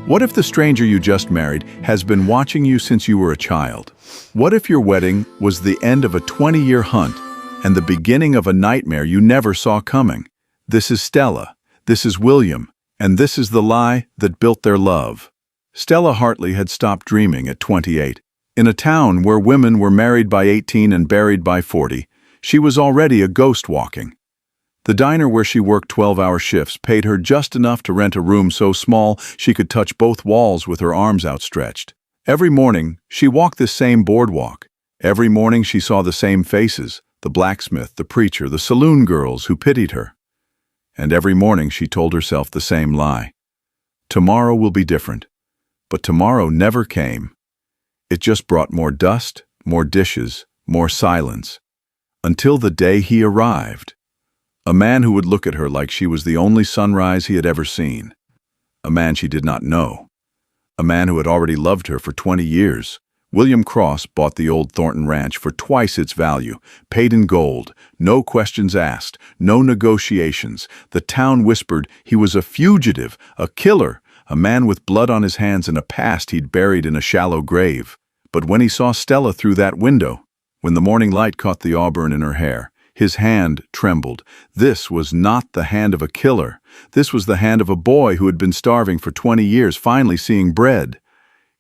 What if the stranger you just married has been watching you since you were a child? What if your wedding was the end of a 20-year hunt and the beginning of a nightmare you never saw coming? This is Stella, this is William, and this is the lie that built their love. Stella Hartley had stopped dreaming at 28. In a town where women were married by 18 and buried by 40, she was already a ghost walking. The diner where she worked 12-hour shifts paid her just enough to rent a room so small she could touch both walls with her arms outstretched. Every morning, she walked this same boardwalk. Every morning she saw the same faces, the blacksmith, the preacher, the saloon girls who pitied her. And every morning she told herself the same lie. Tomorrow will be different. But tomorrow never came. It just brought more dust, more dishes, more silence. Until the day he arrived. A man who would look at her like she was the only sunrise he had ever seen. A man she did not know. A man who had already loved her for 20 years. William Cross bought the old Thornton Ranch for twice its value, paid in gold, no questions asked, no negotiations. The town whispered he was a fugitive, a killer, a man with blood on his hands and a past he'd buried in a shallow grave. But when he saw Stella through that window, when the morning light caught the auburn in her hair, his hand trembled. This was not the hand of a killer. This was the hand of a boy who had been starving for 20 years, finally seeing bread.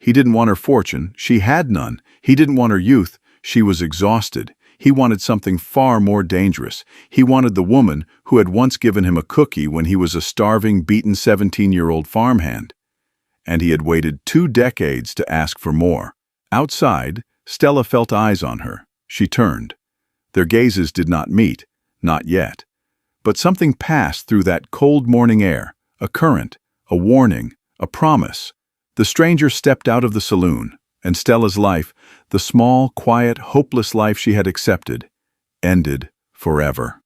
He didn't want her fortune. She had none. He didn't want her youth. She was exhausted. He wanted something far more dangerous. He wanted the woman who had once given him a cookie when he was a starving, beaten 17-year-old farmhand. And he had waited 2 decades to ask for more. Outside, Stella felt eyes on her. She turned. Their gazes did not meet, not yet. But something passed through that cold morning air, a current, a warning, a promise. The stranger stepped out of the saloon, and Stella's life, the small, quiet, hopeless life she had accepted, ended forever.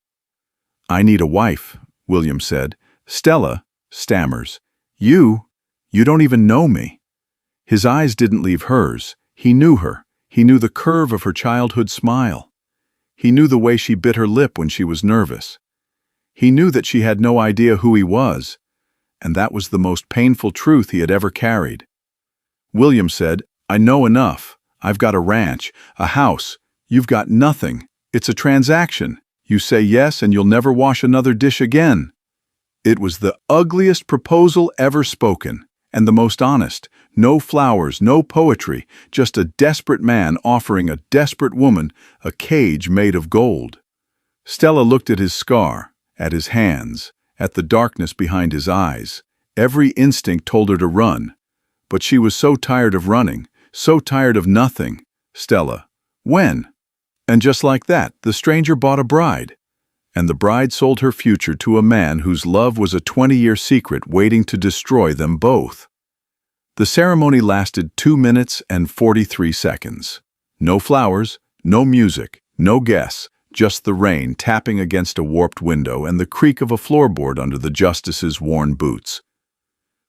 "I need a wife," William said. Stella stammers, You don't even know me." His eyes didn't leave hers. He knew her. He knew the curve of her childhood smile. He knew the way she bit her lip when she was nervous. He knew that she had no idea who he was, and that was the most painful truth he had ever carried. William said, "I know enough. I've got a ranch, a house. You've got nothing. It's a transaction. You say yes and you'll never wash another dish again." It was the ugliest proposal ever spoken, and the most honest. No flowers, no poetry, just a desperate man offering a desperate woman a cage made of gold. Stella looked at his scar, at his hands, at the darkness behind his eyes. Every instinct told her to run, but she was so tired of running, so tired of nothing. Stella, when? And just like that, the stranger bought a bride. And the bride sold her future to a man whose love was a 20-year secret waiting to destroy them both. The ceremony lasted 2 minutes and 43 seconds. No flowers, no music, no guests, just the rain tapping against a warped window and the creak of a floorboard under the justice's worn boots.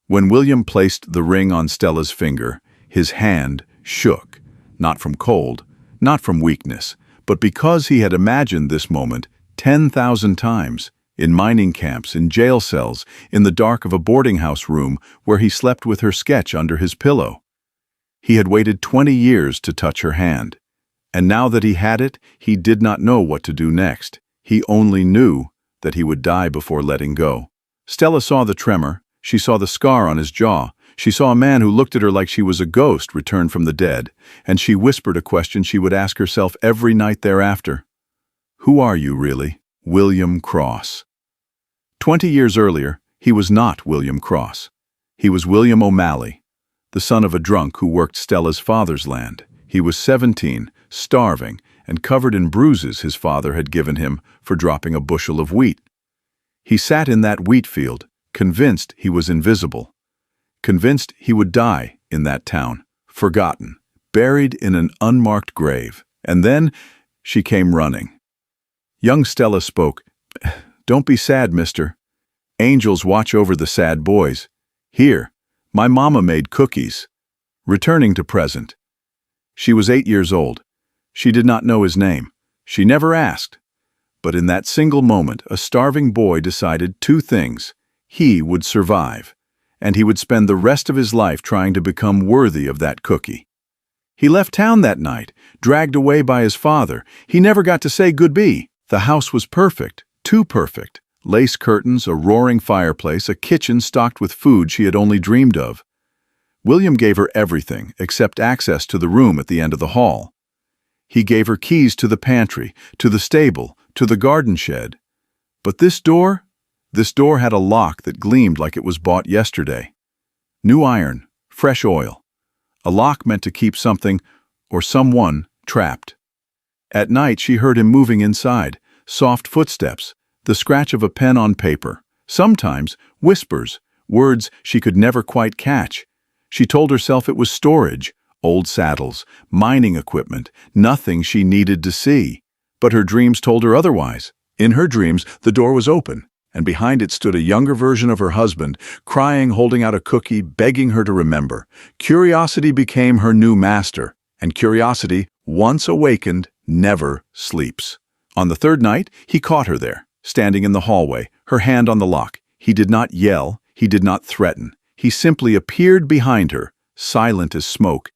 When William placed the ring on Stella's finger, his hand shook, not from cold, not from weakness, but because he had imagined this moment 10,000 times, in mining camps, in jail cells, in the dark of a boarding house room where he slept with her sketch under his pillow. He had waited 20 years to touch her hand, and now that he had it, he did not know what to do next. He only knew that he would die before letting go. Stella saw the tremor, she saw the scar on his jaw, she saw a man who looked at her like she was a ghost returned from the dead, and she whispered a question she would ask herself every night thereafter. Who are you, really? William Cross. 20 years earlier, he was not William Cross. He was William O'Malley, the son of a drunk who worked Stella's father's land. He was 17, starving, and covered in bruises his father had given him for dropping a bushel of wheat. He sat in that wheat field, convinced he was invisible, convinced he would die in that town, forgotten, buried in an unmarked grave. And then she came running. Young Stella spoke. "Don't be sad, mister. Angels watch over the sad boys. Here, my mama made cookies." Returning to present. She was 8 years old. She did not know his name. She never asked. But in that single moment, a starving boy decided 2 things. He would survive, and he would spend the rest of his life trying to become worthy of that cookie. He left town that night, dragged away by his father. He never got to say goodbye. The house was perfect, too perfect. Lace curtains, a roaring fireplace, a kitchen stocked with food she had only dreamed of. William gave her everything except access to the room at the end of the hall. He gave her keys to the pantry, to the stable, to the garden shed. But this door had a lock that gleamed like it was bought yesterday. New iron, fresh oil. A lock meant to keep something, or someone, trapped. At night she heard him moving inside, soft footsteps, the scratch of a pen on paper, sometimes whispers, words she could never quite catch. She told herself it was storage, old saddles, mining equipment, nothing she needed to see. But her dreams told her otherwise. In her dreams, the door was open, and behind it stood a younger version of her husband, crying, holding out a cookie, begging her to remember. Curiosity became her new master, and curiosity, once awakened, never sleeps. On the third night, he caught her there, standing in the hallway, her hand on the lock. He did not yell, he did not threaten. He simply appeared behind her, silent as smoke,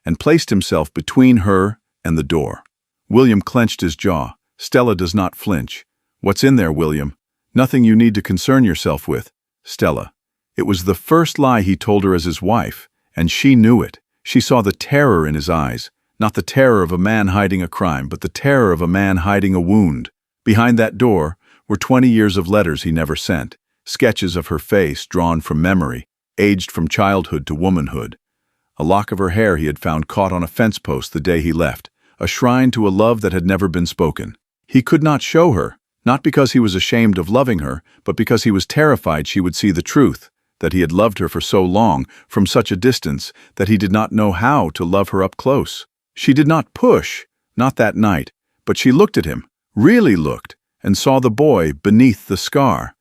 and placed himself between her and the door. William clenched his jaw. Stella does not flinch. What's in there, William? Nothing you need to concern yourself with. Stella. It was the first lie he told her as his wife, and she knew it. She saw the terror in his eyes, not the terror of a man hiding a crime, but the terror of a man hiding a wound. Behind that door were 20 years of letters he never sent, sketches of her face drawn from memory, aged from childhood to womanhood. A lock of her hair he had found caught on a fence post the day he left, a shrine to a love that had never been spoken. He could not show her, not because he was ashamed of loving her, but because he was terrified she would see the truth, that he had loved her for so long, from such a distance, that he did not know how to love her up close. She did not push, not that night, but she looked at him, really looked, and saw the boy beneath the scar.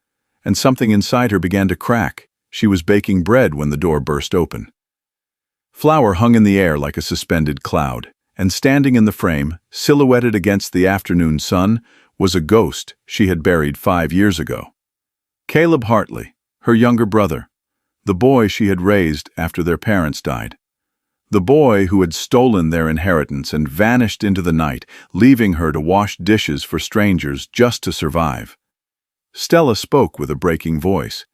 And something inside her began to crack. She was baking bread when the door burst open. Flour hung in the air like a suspended cloud, and standing in the frame, silhouetted against the afternoon sun, was a ghost she had buried 5 years ago. Caleb Hartley, her younger brother, the boy she had raised after their parents died. The boy who had stolen their inheritance and vanished into the night, leaving her to wash dishes for strangers just to survive. Stella spoke with a breaking voice.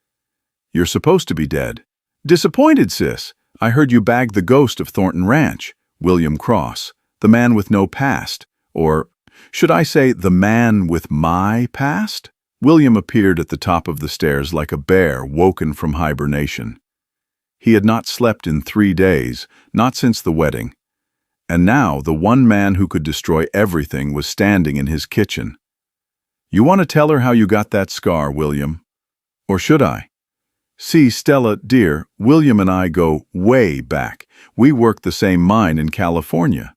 "You're supposed to be dead." "Disappointed, sis. I heard you bagged the ghost of Thornton Ranch, William Cross, the man with no past, or should I say the man with my past?" William appeared at the top of the stairs like a bear woken from hibernation. He had not slept in 3 days, not since the wedding, and now the one man who could destroy everything was standing in his kitchen. "You want to tell her how you got that scar, William? Or should I?" "See, Stella, dear, William and I go way back. We worked the same mine in California.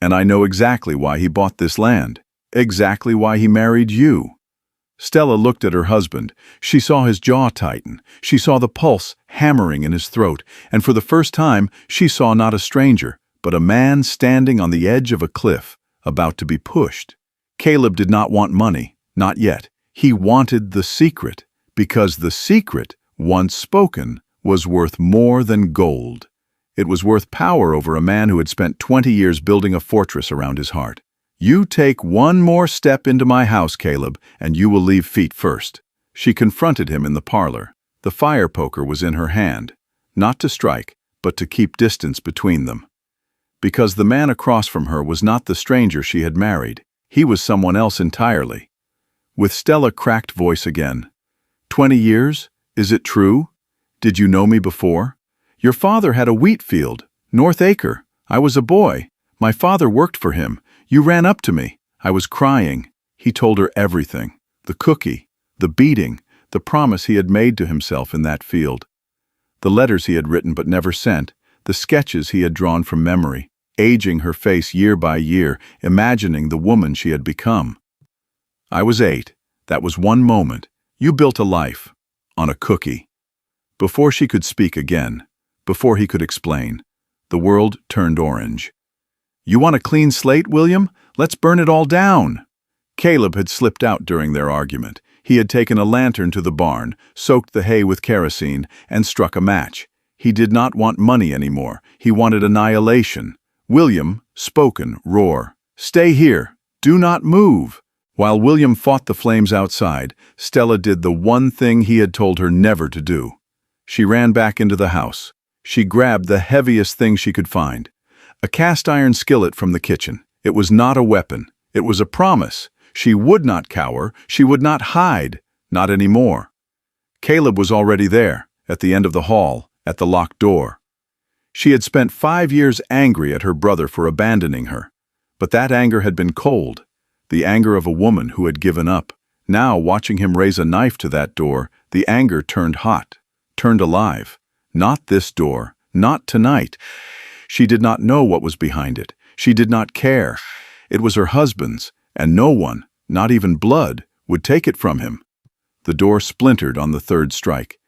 And I know exactly why he bought this land, exactly why he married you." Stella looked at her husband. She saw his jaw tighten. She saw the pulse hammering in his throat, and for the first time she saw not a stranger, but a man standing on the edge of a cliff, about to be pushed. Caleb did not want money, not yet. He wanted the secret, because the secret, once spoken, was worth more than gold. It was worth power over a man who had spent 20 years building a fortress around his heart. "You take one more step into my house, Caleb, and you will leave feet first." She confronted him in the parlor. The fire poker was in her hand, not to strike, but to keep distance between them. Because the man across from her was not the stranger she had married. He was someone else entirely. With Stella cracked voice again. 20 years? Is it true? Did you know me before? Your father had a wheat field, North Acre. I was a boy. My father worked for him. You ran up to me. I was crying. He told her everything. The cookie, the beating, the promise he had made to himself in that field. The letters he had written but never sent, the sketches he had drawn from memory, aging her face year by year, imagining the woman she had become. "I was 8. That was one moment. You built a life. On a cookie." Before she could speak again, before he could explain, the world turned orange. "You want a clean slate, William? Let's burn it all down." Caleb had slipped out during their argument. He had taken a lantern to the barn, soaked the hay with kerosene, and struck a match. He did not want money anymore. He wanted annihilation. William, spoken, roar. "Stay here. Do not move." While William fought the flames outside, Stella did the one thing he had told her never to do. She ran back into the house. She grabbed the heaviest thing she could find. A cast-iron skillet from the kitchen. It was not a weapon. It was a promise. She would not cower. She would not hide. Not anymore. Caleb was already there, at the end of the hall, at the locked door. She had spent 5 years angry at her brother for abandoning her. But that anger had been cold, the anger of a woman who had given up. Now, watching him raise a knife to that door, the anger turned hot, turned alive. Not this door, not tonight. She did not know what was behind it. She did not care. It was her husband's, and no one, not even blood, would take it from him. The door splintered on the third strike.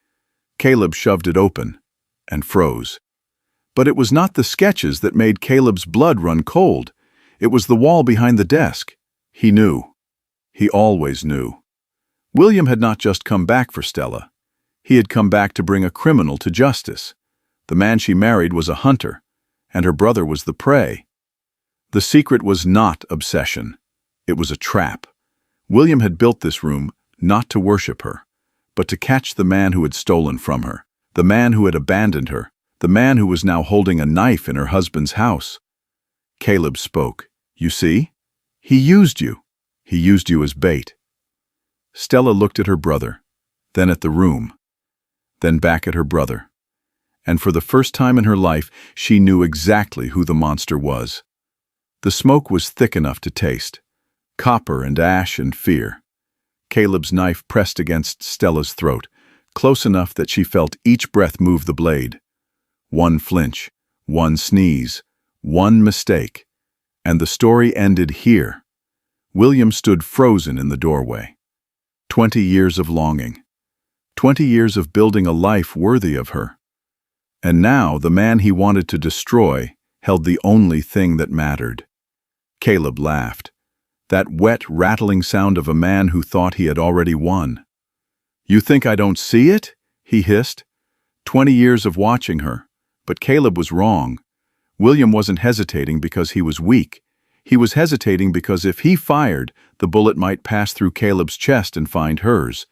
Caleb shoved it open and froze. But it was not the sketches that made Caleb's blood run cold. It was the wall behind the desk. He knew. He always knew. William had not just come back for Stella. He had come back to bring a criminal to justice. The man she married was a hunter, and her brother was the prey. The secret was not obsession. It was a trap. William had built this room not to worship her, but to catch the man who had stolen from her, the man who had abandoned her, the man who was now holding a knife in her husband's house. Caleb spoke. "You see? He used you. He used you as bait." Stella looked at her brother, then at the room, then back at her brother. And for the first time in her life, she knew exactly who the monster was. The smoke was thick enough to taste. Copper and ash and fear. Caleb's knife pressed against Stella's throat, close enough that she felt each breath move the blade. One flinch, one sneeze, one mistake, and the story ended here. William stood frozen in the doorway. 20 years of longing. 20 years of building a life worthy of her. And now the man he wanted to destroy held the only thing that mattered. Caleb laughed. That wet, rattling sound of a man who thought he had already won. "You think I don't see it?" he hissed. 20 years of watching her. But Caleb was wrong. William wasn't hesitating because he was weak. He was hesitating because if he fired, the bullet might pass through Caleb's chest and find hers.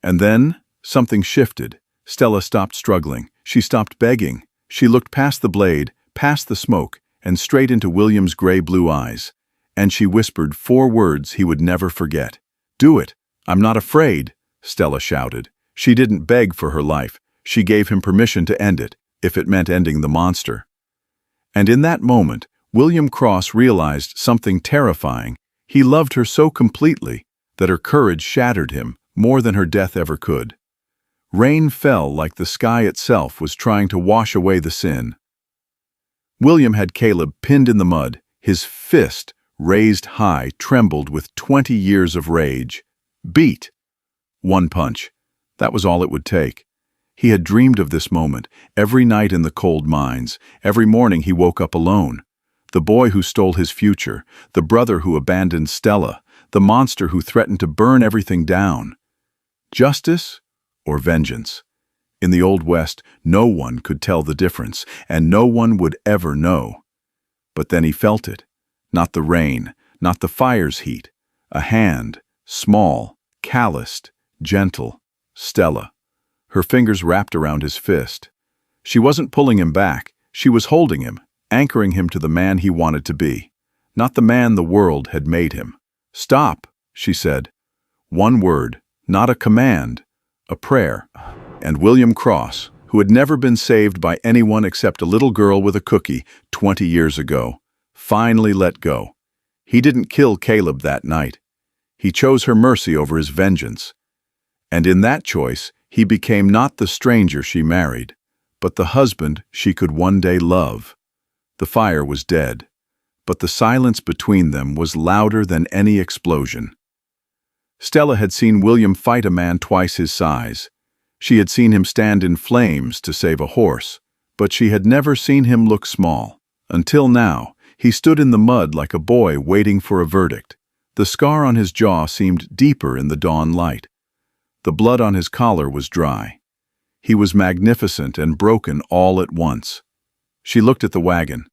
And then something shifted. Stella stopped struggling. She stopped begging. She looked past the blade, past the smoke, and straight into William's gray-blue eyes. And she whispered 4 words he would never forget. "Do it. I'm not afraid," Stella shouted. She didn't beg for her life. She gave him permission to end it, if it meant ending the monster. And in that moment, William Cross realized something terrifying. He loved her so completely that her courage shattered him more than her death ever could. Rain fell like the sky itself was trying to wash away the sin. William had Caleb pinned in the mud, his fist raised high, trembled with 20 years of rage. Beat. 1 punch. That was all it would take. He had dreamed of this moment, every night in the cold mines. Every morning he woke up alone. The boy who stole his future, the brother who abandoned Stella, the monster who threatened to burn everything down. Justice or vengeance? In the Old West, no one could tell the difference, and no one would ever know. But then he felt it. Not the rain, not the fire's heat. A hand, small, calloused, gentle. Stella. Her fingers wrapped around his fist. She wasn't pulling him back. She was holding him, anchoring him to the man he wanted to be. Not the man the world had made him. "Stop," she said. 1 word, not a command, a prayer. And William Cross, who had never been saved by anyone except a little girl with a cookie 20 years ago, finally let go. He didn't kill Caleb that night. He chose her mercy over his vengeance. And in that choice, he became not the stranger she married, but the husband she could one day love. The fire was dead, but the silence between them was louder than any explosion. Stella had seen William fight a man twice his size. She had seen him stand in flames to save a horse, but she had never seen him look small. Until now, he stood in the mud like a boy waiting for a verdict. The scar on his jaw seemed deeper in the dawn light. The blood on his collar was dry. He was magnificent and broken all at once. She looked at the wagon.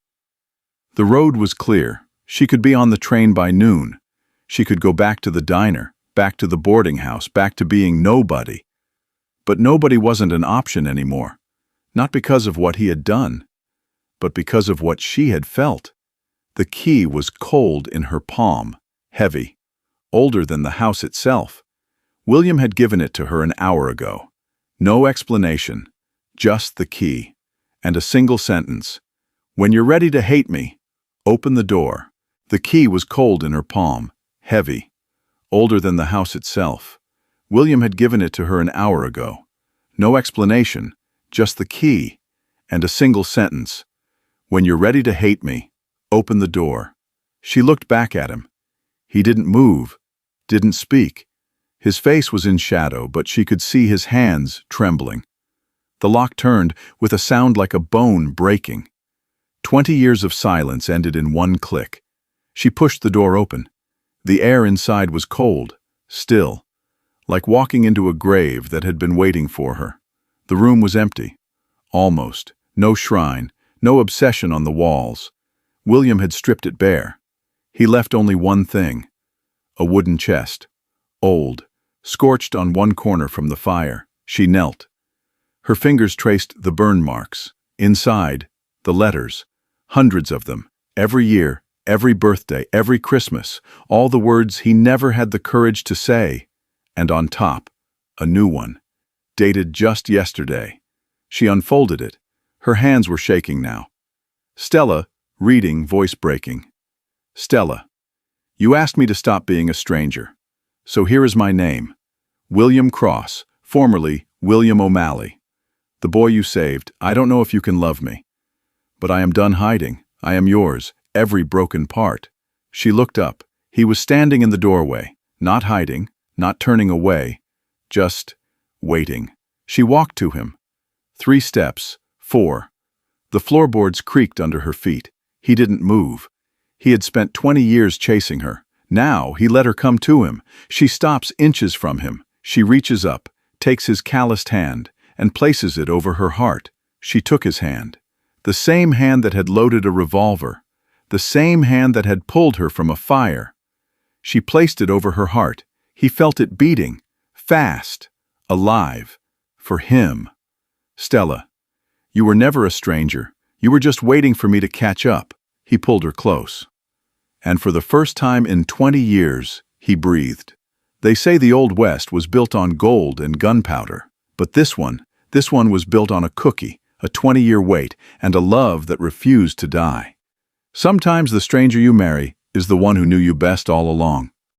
The road was clear. She could be on the train by noon. She could go back to the diner, back to the boarding house, back to being nobody. But nobody wasn't an option anymore. Not because of what he had done, but because of what she had felt. The key was cold in her palm, heavy, older than the house itself. William had given it to her an hour ago. No explanation, just the key, and a single sentence. "When you're ready to hate me, open the door." The key was cold in her palm, heavy, older than the house itself. William had given it to her an hour ago. No explanation, just the key, and a single sentence. "When you're ready to hate me, open the door." She looked back at him. He didn't move, didn't speak. His face was in shadow, but she could see his hands trembling. The lock turned with a sound like a bone breaking. 20 years of silence ended in one click. She pushed the door open. The air inside was cold, still, like walking into a grave that had been waiting for her. The room was empty. Almost. No shrine, no obsession on the walls. William had stripped it bare. He left only one thing: a wooden chest. Old, scorched on one corner from the fire. She knelt. Her fingers traced the burn marks. Inside, the letters. Hundreds of them. Every year, every birthday, every Christmas. All the words he never had the courage to say. And on top, a new one, dated just yesterday. She unfolded it. Her hands were shaking now. Stella, reading, voice breaking. "Stella, you asked me to stop being a stranger. So here is my name. William Cross, formerly William O'Malley. The boy you saved. I don't know if you can love me. But I am done hiding. I am yours, every broken part." She looked up. He was standing in the doorway, not hiding, not turning away, just waiting. She walked to him. 3 steps, 4. The floorboards creaked under her feet. He didn't move. He had spent 20 years chasing her. Now he let her come to him. She stops inches from him. She reaches up, takes his calloused hand, and places it over her heart. She took his hand. The same hand that had loaded a revolver. The same hand that had pulled her from a fire. She placed it over her heart. He felt it beating, fast, alive, for him. "Stella, you were never a stranger. You were just waiting for me to catch up." He pulled her close. And for the first time in 20 years, he breathed. They say the Old West was built on gold and gunpowder. But this one was built on a cookie, a 20-year wait, and a love that refused to die. Sometimes the stranger you marry is the one who knew you best all along.